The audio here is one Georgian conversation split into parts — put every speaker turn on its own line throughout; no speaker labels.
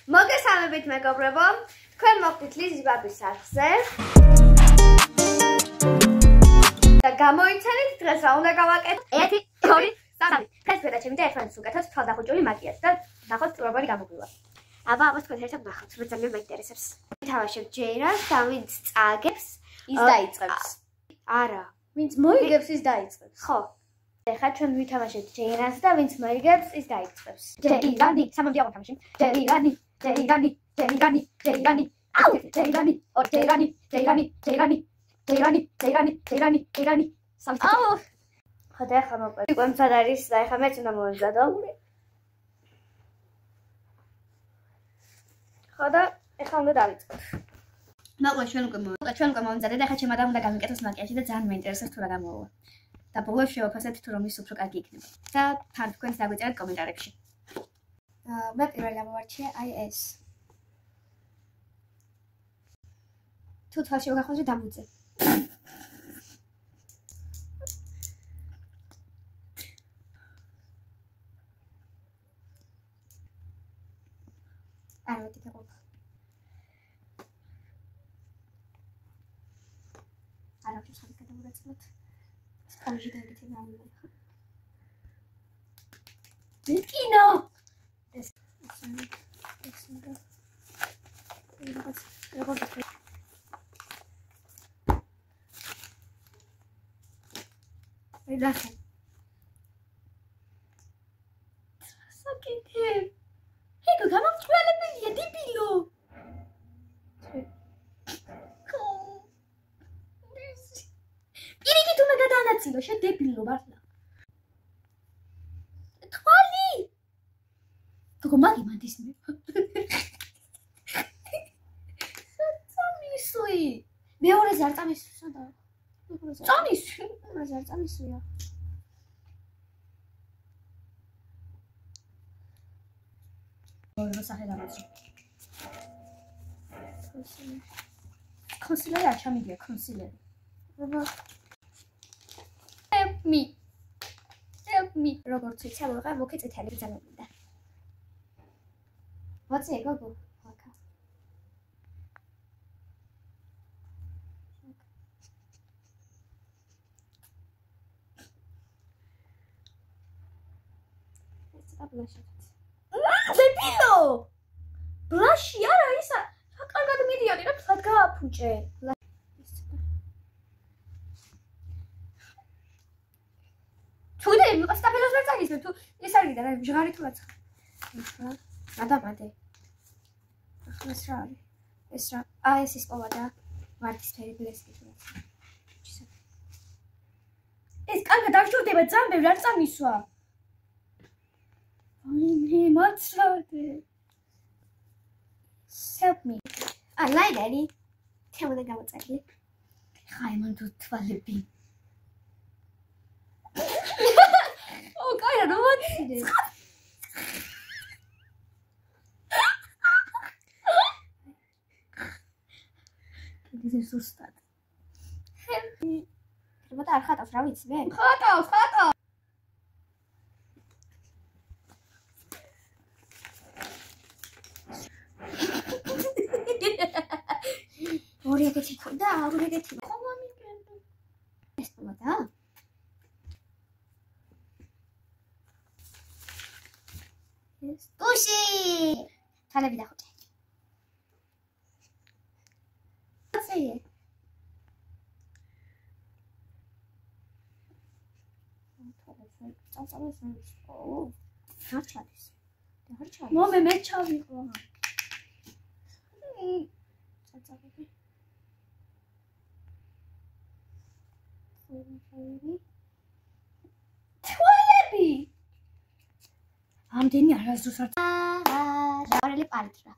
მოგესალმებით მეგობრებო, თქვენ მოხვდით ლიზის ბაბის არხზე და გამოიცანით დღეს რა უნდა გავაკეთოთ? 1, 2, 3. დღეს ვერაჩემი და ერთმანეთს უკეთოთ თავდახუჭული მაკიაჟი და ნახოთ როგორი გამოგვივა. აბა თქვენ ერთად ნახოთ, მე ძალიან მაინტერესებს. ვთავაშებ ჯეირას და ვინც წააგებს,
ის დაიწყებს.
არა,
ვინც მოიგებს, ის დაიწყებს.
ხო. ეხლა ჩვენ ვითამაშებთ ჯეირას და ვინც მოიგებს, ის დაიწყებს. ჯეირანი, სამამდე ავთამაშებ. ჯეირანი, ჯეირანი, ჯეირანი, ჯეირანი. აუ, ჯეირანი, ორ ჯეირანი, ჯეირანი, ჯეირანი, ჯეირანი, ჯეირანი, ჯეირანი, ჯეირანი. აუ. ხოდა ახლა მოყვე. კონცად არის და ახლა მეც უნდა მოვემზადო. ხოდა ახლა უნდა დავიწყოთ.
მოყვე ჩვენ უკვე მოვემზადე და ახლა ჩემ ადამ უნდა გამიკეთოს მაკიაჟი და ძალიან მეინტერესებს თუ რა გამოვა. და ბოლოს შევაფასებთ თუ რომ ის უფრო კარგი იქნება. და თან თქვენს დაგვიწერეთ კომენტარებში.
მე პირველი გამოვარჩიე აი ეს. თუ თვალში ვაგახსოვე დამუძე. არ ვეთქე ყოფა. არა ვთქვი ხალხი გადავურეწმოთ. სპონჟი დაიგეთ რა.
კინო
ეს
რახე საკითხი ეგ გამომწველებელია დებილო პირიქით უნდა გადაანაწილო შედებილო მართლა თვალი გოგო მაგი მანდის მე სამისვი
მეორეზე არ წამისვისა და
სამისვი
მეორეზე არ წამისვია
ორი სახე დამაძრე კონსილერი არ ჩამიგია კონსილერი help me
როგორც ვიცი ამოიღე მუქი წითელი ბრძანებდა ვაწე გოგო აკა ეს აბლაშეთ
დებილო ბლაში არა ისა რა კარგად მიდიანი რა ფლად გააფუჭე თუ და მიყავს სტაფელოს ვერ წაგისმე თუ ეს არის და ჟღარი თუ რაცხა
გადამადე ახლა რა არის ეს რა ეს ის პოვა და ვარდისფერი ბლესკი თუ რაცხა
ეს კარგად არ შევდება ძალიან ბევრი არ წამისვა ვინმე მაცრადე
help me ლაიდერი თემოდა გამოწერდი
ხაი მან თუ თვალები ო კაი რა მოციდე ეს ზუსტად
რბოთა არ ხატავს რა ვიცი მე
ხატავს
ორი ეგეთი და ორი ეგეთი ხომ ამიგები ეს პოვა ეს ტუში თალები დახუჭე აცეე არჩადის
მომე მე ჩავიყო
წაწაბები
თვალები ამდენი არასდროს არ
ჟავრელი პალიტრა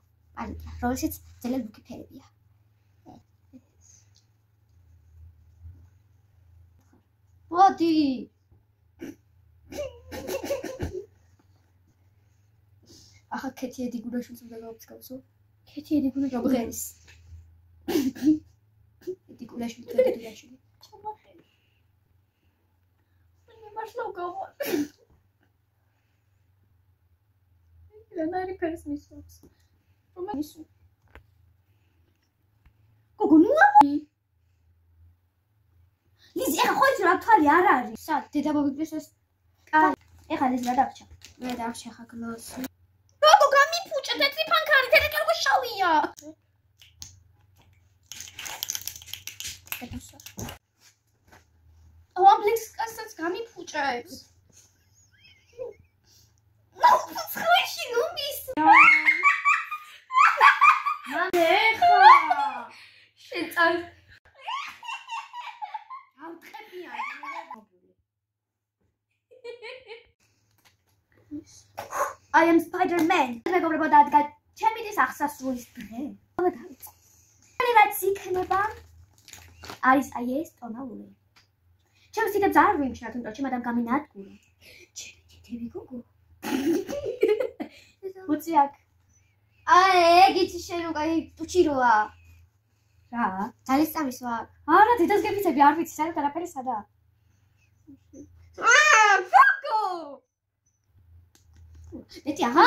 რომელშიც ძალიან მუქი ფერებია
მოდი ახლა ქეთი ედგუნაშვილს უნდა გავწკავსო ქეთი ედგუნა გაბრელის ედგუნაშვილი თუ ედგუნაშვილი ჩამახელი მე მართლა გავარ რა ნარი ფერს მისვამს გოგო ნუ ლიზი ეხა ხო იცი რა თვალი არ არის სად დედა მოგიდეს ეს კაი ეხა ლიზი რა დაგჭა მე დაგჭა ხა გლოსი გოგო გამიფუჭე თეთრი ფანქარი თეთრი კერგო შავია ამბლექს კაცს გამიფუჭებს ხუში ნუბის მამე ხა შეწარ I am Spider-Man. მეგობრებო დადგა ჩემი ის ახსასრულის დღე. რაც იქნება არის აი ეს ტონალური. ჩემს თითებს არ ვიმჩნევ, თუმცა ჩემ ადამ გამინადგურა. ჩემი თითები გოგო. მოცი აქ. ეგიცი შენ უკაი ტუჩიროა. რა? ძალისწამის ვაკ. არა, თითებს გეფიცები არ ვიცი, საერთოდ არაფერი სადა. გოგო! ეთი აჰა,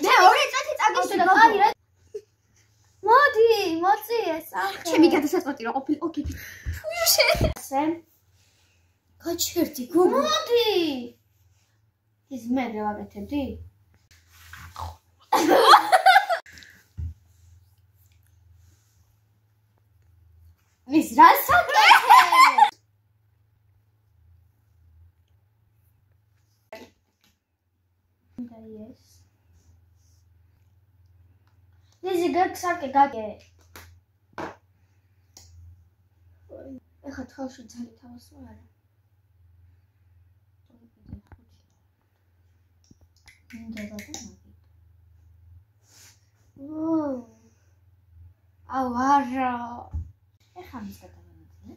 მე ორი წუთი წაგიშვა და აი რა. მოდი, მოწი ეს ახლა. ჩემი გადასაწყვეტი რა ყოფილი. ოკეი. თუ შენ. ასე. გაჩერდი გოგო. მოდი. ის მე ვაკეთებდი? ის რა საკეთე? Yes. Lizzie გაკსაკე გაგე. ეხა თავში ძალი თავასო არა. მინდა და მაგი. აუ არა. ეხა მის გადავანაძლე.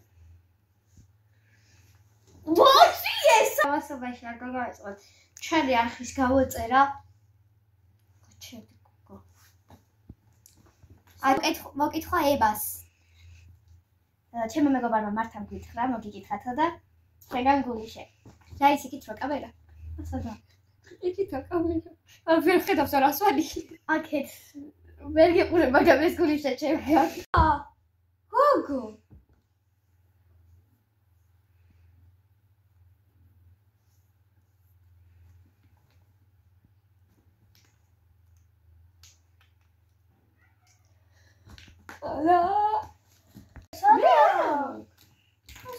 ვოცი ეს ავასობაში არ გაგაწყოთ. ჩემი არხის გავოწერა. გაჩერდი გოგო. აი მოკითხა ებას. ჩემი მეგობარმა მართან გითხრა, მოგიკითხათო და შეგან გულიშე. რა ის იკითხა კამერა? ასადა. იკითხა კამერა. ვერ ხედავს რა სვალი. აქეთ. ვერ გიყურე, მაგრამ ეს გულიშე ჩემი. გოგო. Ala.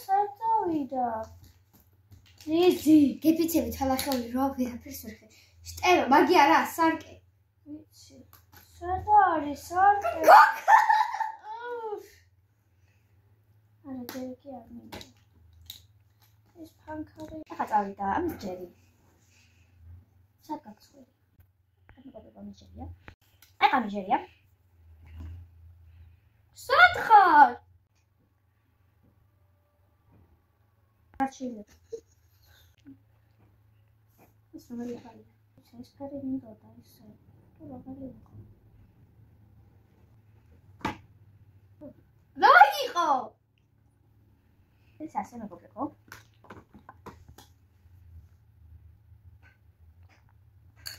Საწავიდა. ლიზი, გეფიცები თალახეული რა ვერაფერს ვერ ხედავ. შტერო, მაგი არა, სარკე. ვიცი. სადა არის სარკე? არა, ჯერკი არ მინდა. ეს ფანქარი. ახლა წავიდა, ამის ჯერი. სად გაგცხვირი? ახლა მიჯერია. ახლა მიჯერია. სად ხარ? არჩილებ. ეს როგორი ხარ? ეს ფერი მინდოდა ისე. როგორი იყო? რა იყო? ეს ასე მეგობრებო.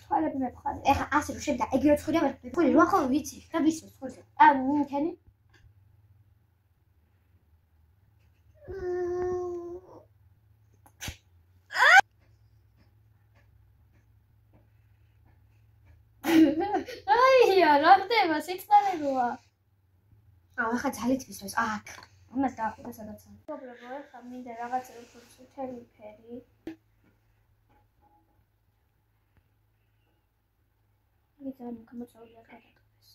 თვალები მეფხარ. ეხა ასე რომ შევიდა, ეგ რო ცხვრია, მე რა ხო ვიცი? და ვიცი ცხვრია. მიქენი? აია, რა ხდება? სიწყარებოა. ახლა ძალით ვისვეს. აქ. ამას დაახურა სადაც. მეგობრებო, ახლა მინდა რაღაც წუთელი ფერი. მიდან გამოწვეული არ გადაგდეს.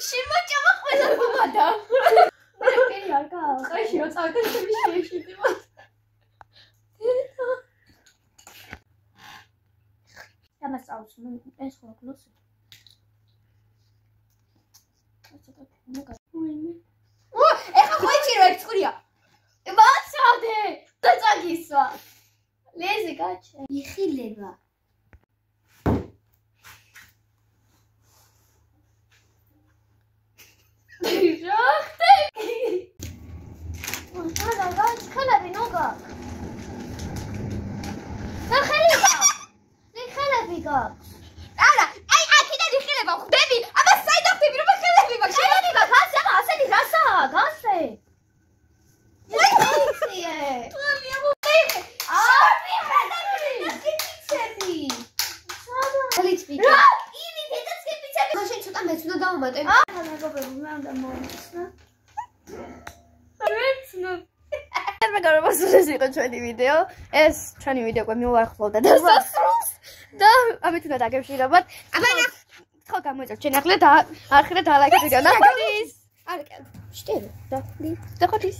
შემოჭამა ყველა მომადა. მე ფერი არ გააქვს. ხეში რო წავიდა შემი შეეშიდება. ამას წავს ეს ხო გლოსი. ეხა ხო იცი რა ცხვრია. მაცადე. დაწაგისვა. ლეზი გაჩე. იხილება. რა ხტები? არა, რა ხალები ნოგა. რა ხალება? ხალები
გაქვს.
არა, აი აქედან იხილება ხვდები, ამას საიდან ხვდები რომ ხელები მაქვს?
შენები გაქვს, აბა ასეთი რასაა? გასე.
მოიწიე.
ტვამია მოიწე.
შორტი ხადები. გიფიცები.
ალიც ბიჭო.
ივი დედაც გიფიცები. მაშინ ცოტა მეც უნდა დავუმატე.
ახლა მეგობრებო, მე უნდა მომიცნო. რეცნო.
ეს იყო ჩვენი ვიდეო. ეს ჩვენი ვიდეო მივუახლოვდა დასასრულს და ამით უნდა დაგემშვიდობოთ. აბა ხო გამოიწევთ ჩვენ ახლა და არხი და დალაიქეთ ვიდეო. ნახვამდის. არა, შტირო. და ხოდის.